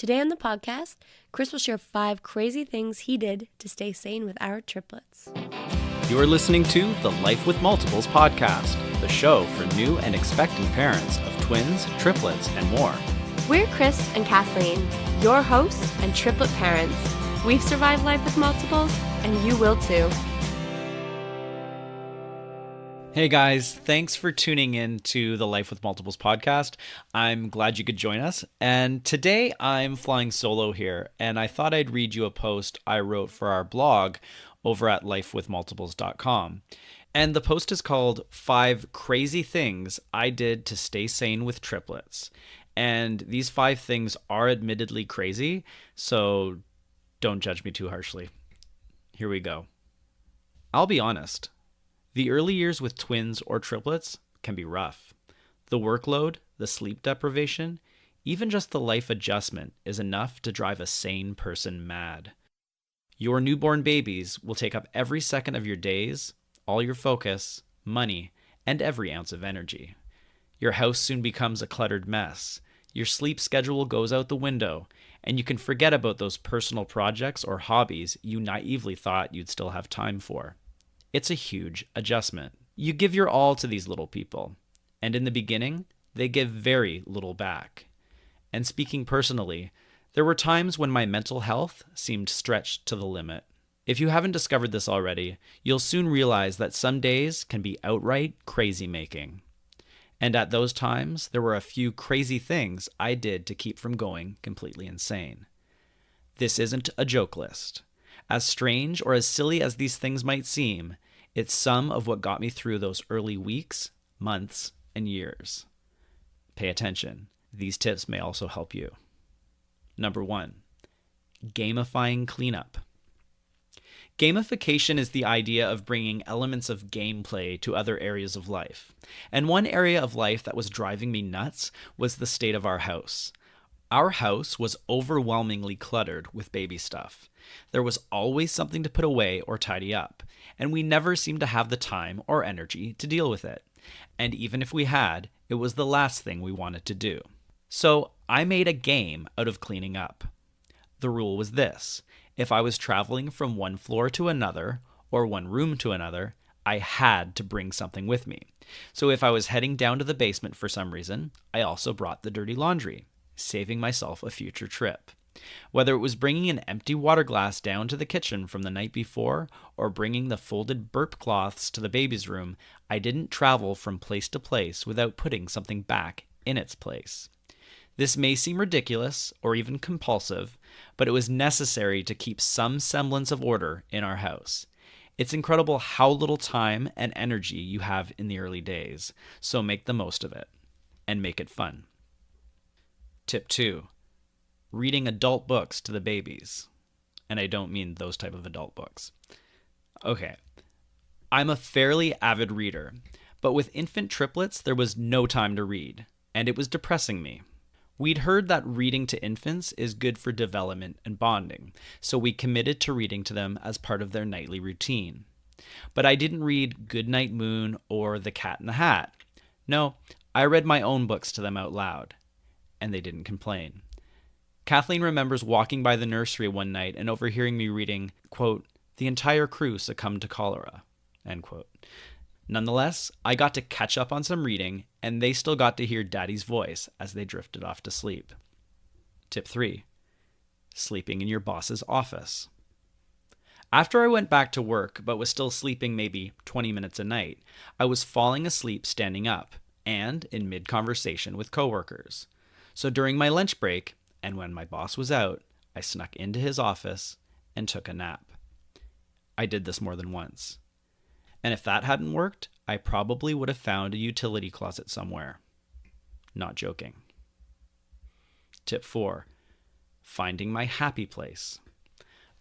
Today on the podcast, Chris will share 5 crazy things he did to stay sane with our triplets. You're listening to the Life with Multiples podcast, the show for new and expectant parents of twins, triplets, and more. We're Chris and Kathleen, your hosts and triplet parents. We've survived life with multiples, and you will too. Hey guys, thanks for tuning in to the Life with Multiples podcast. I'm glad you could join us. And today I'm flying solo here, and I thought I'd read you a post I wrote for our blog over at lifewithmultiples.com. And the post is called 5 Crazy Things I Did to Stay Sane with Triplets. And these 5 things are admittedly crazy, so don't judge me too harshly. Here we go. I'll be honest. The early years with twins or triplets can be rough. The workload, the sleep deprivation, even just the life adjustment is enough to drive a sane person mad. Your newborn babies will take up every second of your days, all your focus, money, and every ounce of energy. Your house soon becomes a cluttered mess. Your sleep schedule goes out the window, and you can forget about those personal projects or hobbies you naively thought you'd still have time for. It's a huge adjustment. You give your all to these little people, and in the beginning, they give very little back. And speaking personally, there were times when my mental health seemed stretched to the limit. If you haven't discovered this already, you'll soon realize that some days can be outright crazy-making. And at those times, there were a few crazy things I did to keep from going completely insane. This isn't a joke list. As strange or as silly as these things might seem, it's some of what got me through those early weeks, months, and years. Pay attention. These tips may also help you. Number 1, gamifying cleanup. Gamification is the idea of bringing elements of gameplay to other areas of life. And one area of life that was driving me nuts was the state of our house. Our house was overwhelmingly cluttered with baby stuff. There was always something to put away or tidy up, and we never seemed to have the time or energy to deal with it. And even if we had, it was the last thing we wanted to do. So I made a game out of cleaning up. The rule was this: if I was traveling from one floor to another, or one room to another, I had to bring something with me. So if I was heading down to the basement for some reason, I also brought the dirty laundry, saving myself a future trip. Whether it was bringing an empty water glass down to the kitchen from the night before or bringing the folded burp cloths to the baby's room, I didn't travel from place to place without putting something back in its place. This may seem ridiculous or even compulsive, but it was necessary to keep some semblance of order in our house. It's incredible how little time and energy you have in the early days, so make the most of it and make it fun. Tip 2. Reading adult books to the babies. And I don't mean those type of adult books. Okay, I'm a fairly avid reader, but with infant triplets, there was no time to read, and it was depressing me. We'd heard that reading to infants is good for development and bonding, so we committed to reading to them as part of their nightly routine. But I didn't read Goodnight Moon or The Cat in the Hat. No, I read my own books to them out loud, and they didn't complain. Kathleen remembers walking by the nursery one night and overhearing me reading, quote, "The entire crew succumbed to cholera," end quote. Nonetheless, I got to catch up on some reading, and they still got to hear Daddy's voice as they drifted off to sleep. Tip 3. Sleeping in your boss's office. After I went back to work but was still sleeping maybe 20 minutes a night, I was falling asleep standing up and in mid-conversation with coworkers. So during my lunch break, and when my boss was out, I snuck into his office and took a nap. I did this more than once. And if that hadn't worked, I probably would have found a utility closet somewhere. Not joking. Tip 4. Finding my happy place.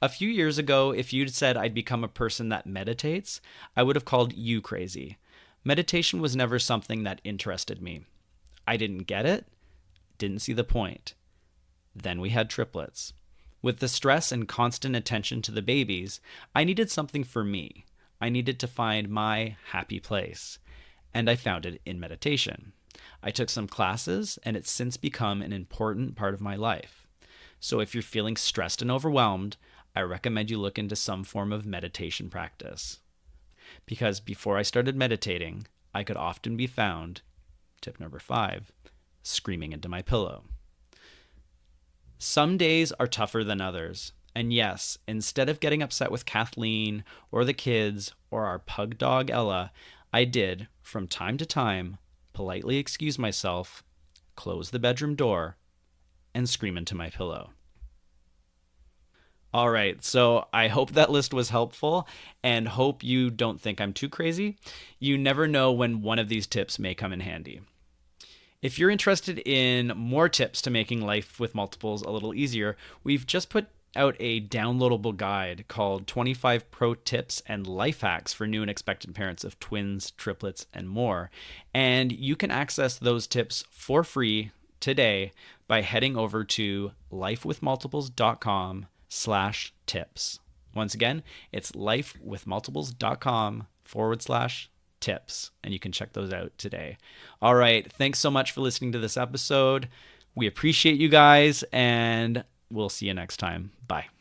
A few years ago, if you'd said I'd become a person that meditates, I would have called you crazy. Meditation was never something that interested me. I didn't get it, didn't see the point. Then we had triplets. With the stress and constant attention to the babies, I needed something for me. I needed to find my happy place, and I found it in meditation. I took some classes, and it's since become an important part of my life. So if you're feeling stressed and overwhelmed, I recommend you look into some form of meditation practice. Because before I started meditating, I could often be found, tip number 5, screaming into my pillow. Some days are tougher than others. And yes, instead of getting upset with Kathleen or the kids or our pug dog Ella, I did, from time to time, politely excuse myself, close the bedroom door, and scream into my pillow. All right, so I hope that list was helpful and hope you don't think I'm too crazy. You never know when one of these tips may come in handy. If you're interested in more tips to making life with multiples a little easier, we've just put out a downloadable guide called 25 Pro Tips and Life Hacks for New and Expectant Parents of Twins, Triplets, and more. And you can access those tips for free today by heading over to lifewithmultiples.com/tips. Once again, it's lifewithmultiples.com/tips. And you can check those out today. All right. Thanks so much for listening to this episode. We appreciate you guys, and we'll see you next time. Bye.